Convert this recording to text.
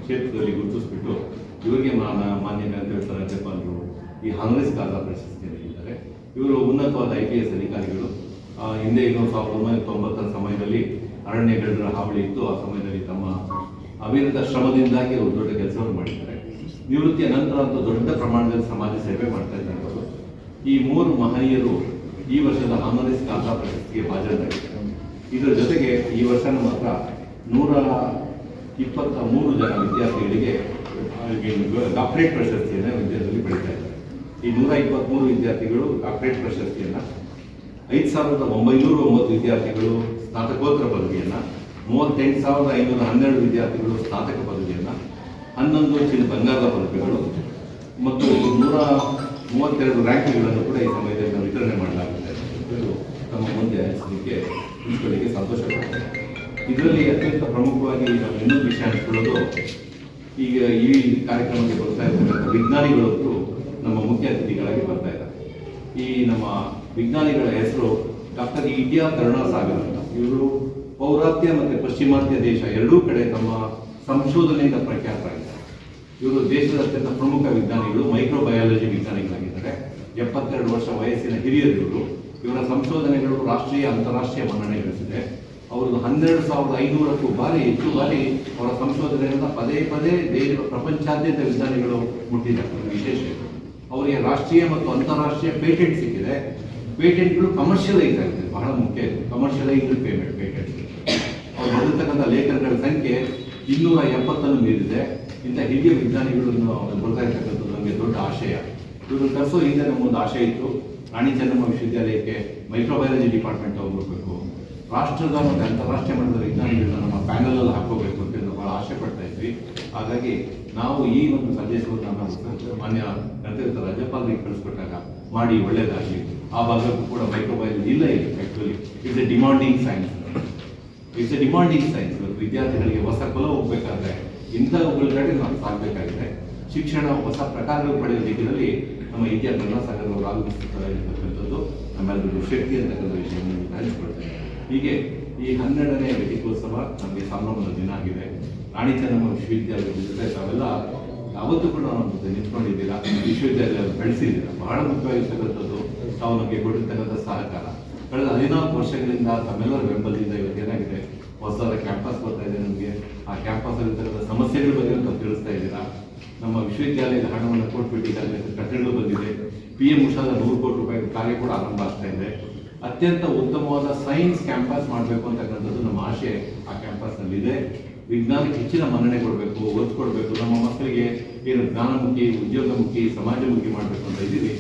ಕ್ಷೇತ್ರದಲ್ಲಿ ಗುರುತಿಸ್ಬಿಟ್ಟು ಇವರಿಗೆ ಮಾನ್ಯ ರಾಜ್ಯಪಾಲರು ಈ ಹಾನರಸ್ ಕಾಜಾ ಪ್ರಶಸ್ತಿಯನ್ನು ನೀಡಿದ್ದಾರೆ. ಇವರು ಉನ್ನತವಾದ IPS ಅಧಿಕಾರಿಗಳು. ಹಿಂದೆ 1990 ಸಮಯದಲ್ಲಿ ಅರಣ್ಯಗಳ ಹಾವಳಿ ಇತ್ತು. ಆ ಸಮಯದಲ್ಲಿ ತಮ್ಮ ಅವಿರತ ಶ್ರಮದಿಂದಾಗಿ ಅವರು ದೊಡ್ಡ ಕೆಲಸವನ್ನು ಮಾಡಿದ್ದಾರೆ. ನಿವೃತ್ತಿಯ ನಂತರ ಅಂತೂ ದೊಡ್ಡ ಪ್ರಮಾಣದಲ್ಲಿ ಸಮಾಜ ಸೇವೆ ಮಾಡ್ತಾ ಇದ್ದಾರೆ. ಈ 3 ಮಹನೀಯರು ಈ ವರ್ಷದ ಹಾನರಸ್ ಕಾಜಾ ಪ್ರಶಸ್ತಿಗೆ ಭಾಜನರಾಗಿದ್ದಾರೆ. ಇದರ ಜೊತೆಗೆ ಈ ವರ್ಷನೂ ಮಾತ್ರ 123 ಜನ ವಿದ್ಯಾರ್ಥಿಗಳಿಗೆ ಡಾಕ್ಟರೇಟ್ ಪ್ರಶಸ್ತಿಯನ್ನು ವಿದ್ಯಾರ್ಥಿಗಳು ಪಡಿತಾ ಇದ್ದಾರೆ. ಈ 123 ವಿದ್ಯಾರ್ಥಿಗಳು ಡಾಕ್ಟರೇಟ್ ಪ್ರಶಸ್ತಿಯನ್ನು, 5,909 ವಿದ್ಯಾರ್ಥಿಗಳು ಸ್ನಾತಕೋತ್ತರ ಪದವಿಯನ್ನು, 38,512 ವಿದ್ಯಾರ್ಥಿಗಳು ಸ್ನಾತಕ ಪದವಿಯನ್ನು, 11 ಬಂಗಾರದ ಪದವಿಗಳು ಮತ್ತು 132 ರ್ಯಾಂಕ್ಗಳನ್ನು ಕೂಡ ಈ ಸಮಯದಲ್ಲಿ ನಾವು ವಿತರಣೆ ಮಾಡಲಾಗುತ್ತೆ. ಇದು ತಮ್ಮ ಮುಂದೆ ಹಂಚಲಿಕ್ಕೆ ಪ್ರಿನ್ಸಿಪಲ್ಗೆ ಸಂತೋಷ ಪಡ್ತಾರೆ. ಇದರಲ್ಲಿ ಅತ್ಯಂತ ಪ್ರಮುಖವಾಗಿ ನಾವು ಇನ್ನೊಂದು ವಿಷಯ ಹಂಚ್ಕೊಳ್ಳೋದು, ಈಗ ಈ ಕಾರ್ಯಕ್ರಮಕ್ಕೆ ಬರ್ತಾ ಇರ್ತಕ್ಕಂಥ ವಿಜ್ಞಾನಿಗಳಂತೂ ನಮ್ಮ ಮುಖ್ಯ ಅತಿಥಿಗಳಾಗಿ ಬರ್ತಾ ಇದ್ದಾರೆ. ಈ ನಮ್ಮ ವಿಜ್ಞಾನಿಗಳ ಹೆಸರು ಡಾಕ್ಟರ್ ಇಂಡಿಯಾ ಕರುಣಾಸಾಗರ್ ಅಂತ. ಇವರು ಪೌರಾತ್ಯ ಮತ್ತು ಪಶ್ಚಿಮಾತ್ಯ ದೇಶ ಎರಡೂ ಕಡೆ ತಮ್ಮ ಸಂಶೋಧನೆಯಿಂದ ಪ್ರಖ್ಯಾತರಾಗಿದ್ದಾರೆ. ಇವರು ದೇಶದ ಅತ್ಯಂತ ಪ್ರಮುಖ ವಿಜ್ಞಾನಿಗಳು, ಮೈಕ್ರೋಬಯಾಲಜಿ ವಿಜ್ಞಾನಿಗಳಾಗಿದ್ದಾರೆ. 72 ವರ್ಷ ವಯಸ್ಸಿನ ಹಿರಿಯರು. ಇವರ ಸಂಶೋಧನೆಗಳು ರಾಷ್ಟ್ರೀಯ ಅಂತಾರಾಷ್ಟ್ರೀಯ ಮನ್ನಣೆ ಗಳಿಸಿದೆ. ಅವರದ್ದು 12,500ಕ್ಕೂ ಹೆಚ್ಚು ಬಾರಿ ಅವರ ಸಂಶೋಧನೆಗಳನ್ನ ಪದೇ ಪ್ರಪಂಚಾದ್ಯಂತ ವಿಜ್ಞಾನಿಗಳು ಮುಟ್ಟಿದ್ದಾರೆ. ವಿಶೇಷ ಅವರಿಗೆ ರಾಷ್ಟ್ರೀಯ ಮತ್ತು ಅಂತಾರಾಷ್ಟ್ರೀಯ ಪೇಟೆಂಟ್ ಸಿಕ್ಕಿದೆ. ಪೇಟೆಂಟ್ಗಳು ಕಮರ್ಷಿಯಲೈಸ್ ಆಗಿದೆ, ಬಹಳ ಮುಖ್ಯ ಇದೆ. ಕಮರ್ಷಿಯಲೈಸ್ಡ್ ಪೇಟೆಂಟ್ ಅವ್ರು ಬರೆದಿರ್ತಕ್ಕಂಥ ಲೇಖನಗಳ ಸಂಖ್ಯೆ 270 ಮೀರಿದೆ. ಇಂಥ ಹಿರಿಯ ವಿಜ್ಞಾನಿಗಳನ್ನು ಬರ್ತಾ ಇರ್ತಕ್ಕಂಥದ್ದು ನಮಗೆ ದೊಡ್ಡ ಆಶಯ. ಇವರು ಕರೆಸೋ ಹಿಂದೆ ನಮ್ಮೊಂದು ಆಶಯ ಇತ್ತು, ರಾಣಿ ಚೆನ್ನಮ್ಮ ವಿಶ್ವವಿದ್ಯಾಲಯಕ್ಕೆ ಮೈಕ್ರೋಬಯಾಲಜಿ ಡಿಪಾರ್ಟ್ಮೆಂಟ್ ಹೋಗ್ಬೇಕು, ರಾಷ್ಟ್ರದ ಮತ್ತು ಅಂತಾರಾಷ್ಟ್ರೀಯ ಮಟ್ಟದ ವಿಜ್ಞಾನಿಗಳನ್ನ ನಮ್ಮ ಪ್ಯಾನಲಲ್ಲಿ ಹಾಕೋಬೇಕು ಅಂತ ನಾವು ಬಹಳ ಆಸೆ ಪಡ್ತಾ ಇದ್ವಿ. ಹಾಗಾಗಿ ನಾವು ಈ ಒಂದು ಸಂದೇಶವನ್ನು ನಾವು ಮಾನ್ಯ ರಾಜ್ಯಪಾಲರಿಗೆ ಕಳಿಸ್ಕೊಟ್ಟಾಗ ಮಾಡಿ ಒಳ್ಳೇದಾಗಲಿ. ಆ ಭಾಗಕ್ಕೂ ಕೂಡ ಮೈಕ್ರೋಬಯಾಲಜಿ ಇಲ್ಲ. ಇದು actually it's A demanding science. ವಿದ್ಯಾರ್ಥಿಗಳಿಗೆ ಹೊಸ ಕುಲ ಹೋಗ್ಬೇಕಾದ್ರೆ ಇಂಥವುಗಳ ಕಡೆ ನಾವು ಸಾಗಬೇಕಾಗಿದೆ. ಶಿಕ್ಷಣ ಹೊಸ ಪ್ರಕಾರಗಳು ಪಡೆಯುವ ರೀತಿಯಲ್ಲಿ ನಮ್ಮ ಇಂಡಿಯಾ ಕರುಣಾಸಾಗರ್ ಅವರು ಆಗಮಿಸ್ತಾ ಇರತಕ್ಕಂಥದ್ದು ನಮ್ಮೆಲ್ಲರಿಗೂ ಶಕ್ತಿ ಅಂತಕ್ಕಂಥ ವಿಷಯವನ್ನು ಹಂಚಿಕೊಳ್ತೇವೆ. ಹೀಗೆ ಈ 12ನೇ ಘಟಿಕೋತ್ಸವ ನಮಗೆ ಸಂಭ್ರಮದ ದಿನ ಆಗಿದೆ. ರಾಣಿ ಚೆನ್ನಮ್ಮ ವಿಶ್ವವಿದ್ಯಾಲಯದ ಜೊತೆ ತಾವೆಲ್ಲ ಯಾವತ್ತೂ ಕೂಡ ನಾವು ನಿಂತ್ಕೊಂಡಿದ್ದೀರಾ, ವಿಶ್ವವಿದ್ಯಾಲಯ ಬೆಳೆಸಿದ್ದೀರಾ. ಬಹಳ ಮುಖ್ಯವಾಗಿರ್ತಕ್ಕಂಥದ್ದು ತಾವು ನಮಗೆ ಕೊಟ್ಟಿರ್ತಕ್ಕಂಥ ಸಹಕಾರ. ಕಳೆದ 14 ವರ್ಷಗಳಿಂದ ತಮ್ಮೆಲ್ಲರ ಬೆಂಬಲದಿಂದ ಇವತ್ತೇನಾಗಿದೆ, ಹೊಸದಾದ ಕ್ಯಾಂಪಸ್ ಬರ್ತಾ ಇದೆ. ನಮಗೆ ಆ ಕ್ಯಾಂಪಸ್ ಇರ್ತಕ್ಕಂಥ ಸಮಸ್ಯೆಗಳ ಬಗ್ಗೆ ತಾವು ತಿಳಿಸ್ತಾ ಇದ್ದೀರಾ. ನಮ್ಮ ವಿಶ್ವವಿದ್ಯಾಲಯದ ಹಣವನ್ನು ಕೊಟ್ಬಿಟ್ಟು ಈಗಾಗಲೇ ಕಟ್ಟಡಗಳು ಬಂದಿದೆ. PM ಉಷಾದ 100 ಕೋಟಿ ರೂಪಾಯಿ ಕಾರ್ಯ ಕೂಡ ಆರಂಭ ಆಗ್ತಾ ಇದೆ. ಅತ್ಯಂತ ಉತ್ತಮವಾದ ಸೈನ್ಸ್ ಕ್ಯಾಂಪಸ್ ಮಾಡಬೇಕು ಅಂತಕ್ಕಂಥದ್ದು ನಮ್ಮ ಆಶೆ ಆ ಕ್ಯಾಂಪಸ್ನಲ್ಲಿದೆ. ವಿಜ್ಞಾನಕ್ಕೆ ಹೆಚ್ಚಿನ ಮನ್ನಣೆ ಕೊಡಬೇಕು, ಒತ್ತು ಕೊಡಬೇಕು. ನಮ್ಮ ಮಕ್ಕಳಿಗೆ ಏನು ಜ್ಞಾನಮುಖಿ, ಉದ್ಯೋಗಮುಖಿ, ಸಮಾಜಮುಖಿ ಮಾಡಬೇಕು ಅಂತ ಇದ್ದೀವಿ.